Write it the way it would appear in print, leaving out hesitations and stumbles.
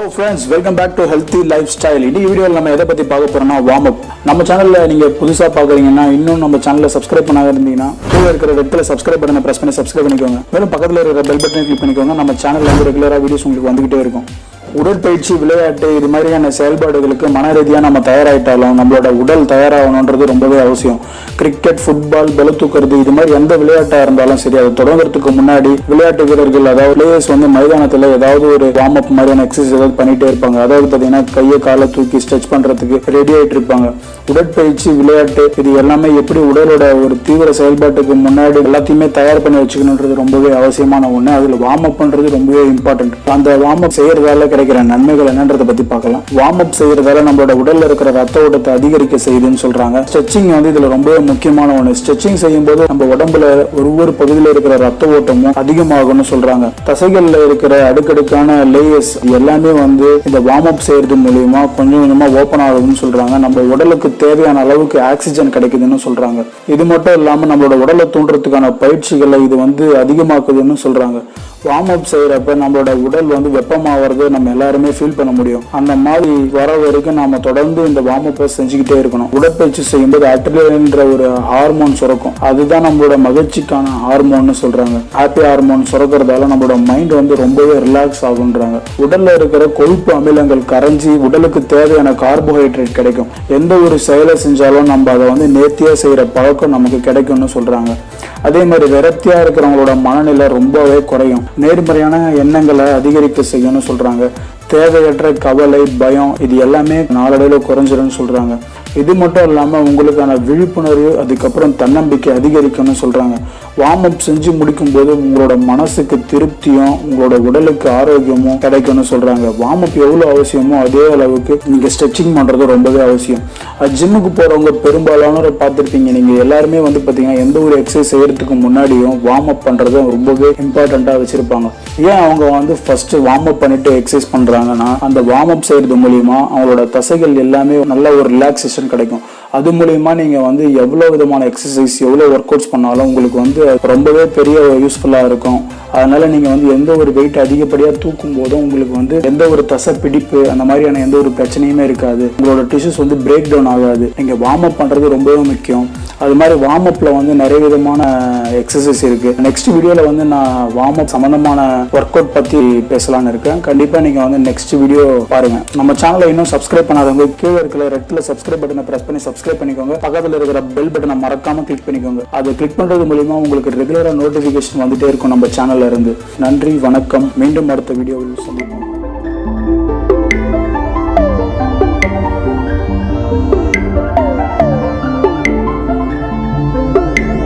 Hello friends, welcome back to Healthy Lifestyle. In this video, we will talk about warm up. Our channel, if you are new to our channel, subscribe to our channel. Subscribe button press subscribe to our bell button click on our channel regular videos. உடற்பயிற்சி விளையாட்டு இது மாதிரியான செயல்பாடுகளுக்கு மனரீதியா நம்ம தயாராயிட்டாலும் நம்மளோட உடல் தயாராகணும்ன்றது ரொம்பவே அவசியம். கிரிக்கெட், ஃபுட்பால், பளு தூக்குறது இது மாதிரி எந்த விளையாட்டா இருந்தாலும் சரி அது தொடங்குறதுக்கு முன்னாடி விளையாட்டு வீரர்கள் அதாவது பிளேயர்ஸ் மைதானத்துல ஏதாவது ஒரு வார்ம் அப் மாதிரியான எக்ஸசைஸ் ஏதாவது பண்ணிட்டே இருப்பாங்க. அதாவது பாத்தீங்கன்னா கையை காலை தூக்கி ஸ்ட்ரெச் பண்றதுக்கு ரெடி ஆயிட்டு இருப்பாங்க. உடற்பயிற்சி விளையாட்டு இது எல்லாமே எப்படி உடலோட ஒரு தீவிர செயல்பாட்டுக்கு முன்னாடி எல்லாத்தையுமே தயார் பண்ணி வச்சுக்கணுன்றது ரொம்பவே அவசியமான ஒண்ணு. அதுல வார்ம் அப் பண்றது ரொம்பவே இம்பார்ட்டன்ட். அந்த வார்ம் அப் செய்யறதால கிடைக்கிற நன்மைகள் என்னன்றதை பத்தி பார்க்கலாம். வார்ம் அப் செய்யறதால நம்மளோட உடல்ல இருக்கிற ரத்த ஓட்டத்தை அதிகரிக்க செய்யுதுன்னு சொல்றாங்க. ஸ்ட்ரெச்சிங் இதுல ரொம்பவே முக்கியமான ஒண்ணு. ஸ்ட்ரெச்சிங் செய்யும் போது நம்ம உடம்புல ஒவ்வொரு பகுதியில இருக்கிற ரத்த ஓட்டமும் அதிகமாகும்னு சொல்றாங்க. தசைகள்ல இருக்கிற அடுக்கடுக்கான லேயர்ஸ் எல்லாமே இந்த வார்ம் அப் செய்யறது மூலியமா கொஞ்சம் கொஞ்சமா ஓபன் ஆகுதுன்னு சொல்றாங்க. நம்ம உடலுக்கு தேவையான அளவுக்கு ஆக்சிஜன் கிடைக்குதுன்னு சொல்றாங்க. இது மட்டும் இல்லாம நம்மளோட உடலை தூண்டுறதுக்கான பயிற்சிகளை இது அதிகமாக்குதுன்னு சொல்றாங்க. வார்ம் அப் செய்யறப்ப நம்மளோட உடல் வெப்பமாகிறது நம்ம எல்லாருமே ஃபீல் பண்ண முடியும். அந்த மாதிரி வர வரைக்கும் நாம தொடர்ந்து இந்த வார்ம் அப் செஞ்சுக்கிட்டே இருக்கணும். உடற்பயிற்சி செய்யும்போது அட்ரினலின்ற ஒரு ஹார்மோன் சுரக்கும். அதுதான் நம்மளோட மகிழ்ச்சிக்கான ஹார்மோன்னு சொல்றாங்க. ஹாப்பி ஹார்மோன் சுரக்கிறதால நம்மளோட மைண்ட் ரொம்பவே ரிலாக்ஸ் ஆகுன்றாங்க. உடல்ல இருக்கிற கொழுப்பு அமிலங்கள் கரைஞ்சி உடலுக்கு தேவையான கார்போஹைட்ரேட் கிடைக்கும். எந்த ஒரு செயலை செஞ்சாலும் நம்ம அதை நேர்த்தியா செய்யற பழக்கம் நமக்கு கிடைக்கும்னு சொல்றாங்க. அதே மாதிரி விரக்தியா இருக்கிறவங்களோட மனநிலை ரொம்பவே குறையும். நேர்மறையான எண்ணங்களை அதிகரிக்க செய்யணும்னு சொல்றாங்க. தேவையற்ற கவலை, பயம் இது எல்லாமே நாளடைவில் குறைஞ்சிரும்னு சொல்றாங்க. இது மட்டும் இல்லாம உங்களுக்கான விழிப்புணர்வு அதுக்கப்புறம் தன்னம்பிக்கை அதிகரிக்கும்னு சொல்றாங்க. வார்ம் அப் செஞ்சு முடிக்கும் போது உங்களோட மனசுக்கு திருப்தியும் உங்களோட உடலுக்கு ஆரோக்கியமும் கிடைக்கும்னு சொல்றாங்க. வார்ம் அப் எவ்வளவு அவசியமோ அதே அளவுக்கு நீங்க ஸ்ட்ரெச்சிங் பண்றது ரொம்பவே அவசியம். ஜிம்முக்கு போறவங்க பெரும்பாலானோரை பார்த்துருப்பீங்க. நீங்க எல்லாருமே பாத்தீங்கன்னா எந்த ஒரு எக்ஸசைஸ் செய்யறதுக்கு முன்னாடியும் வார்ம் அப் பண்றது ரொம்பவே இம்பார்ட்டண்டா வச்சிருப்பாங்க. ஏன் அவங்க ஃபர்ஸ்ட் வார்ம் அப் பண்ணிட்டு எக்ஸசைஸ் பண்றாங்கன்னா அந்த வார்ம் அப் செய்யறது மூலியமா அவங்களோட தசைகள் எல்லாமே நல்ல ஒரு ரிலாக்ஸேஷன் கிடைக்கும். அது மூலியமா நீங்க எவ்வளவு விதமான எக்ஸசைஸ் எவ்வளவு ஒர்க் அவுட்ஸ் பண்ணாலும் உங்களுக்கு ரொம்பவே பெரிய யூஸ்ஃபுல்லா இருக்கும். அதனால நீங்க எந்த ஒரு வெயிட் அதிகப்படியா தூக்கும் போதும் உங்களுக்கு எந்த ஒரு தசை பிடிப்பு அந்த மாதிரியான எந்த ஒரு பிரச்சனையுமே இருக்காது. உங்களோட டிஷ்யூஸ் பிரேக் டவுன் ஆகாது. நீங்க வார்ம் அப் பண்றது ரொம்பவே முக்கியம். அது மாதிரி வார்ம் அப்ல நிறைய விதமான எக்ஸசைஸ் இருக்கு. நெக்ஸ்ட் வீடியோல நான் வார்ம் அப் சம்பந்தமான ஒர்க் அவுட் பத்தி பேசலாம்னு இருக்கேன். கண்டிப்பா நீங்க நெக்ஸ்ட் வீடியோ பாருங்க. நம்ம சேனலை இன்னும் சப்ஸ்கிரைப் பண்ணாதவங்க கீழே இருக்கிற ரெட்ல சப்ஸ்கிரைப் பட்டனை பிரஸ் பண்ணி சப்ஸ்கிரைப் பண்ணிக்கோங்க. பக்கத்துல இருக்கிற பெல் பட்டனை மறக்காம கிளிக் பண்ணிக்கோங்க. அது கிளிக் பண்றது மூலமா உங்களுக்கு ரெகுலரா நோட்டிபிகேஷன் வந்துட்டே இருக்கும் நம்ம சேனல்ல இருந்து. நன்றி, வணக்கம். மீண்டும் அடுத்த வீடியோவில் சந்திப்போம்.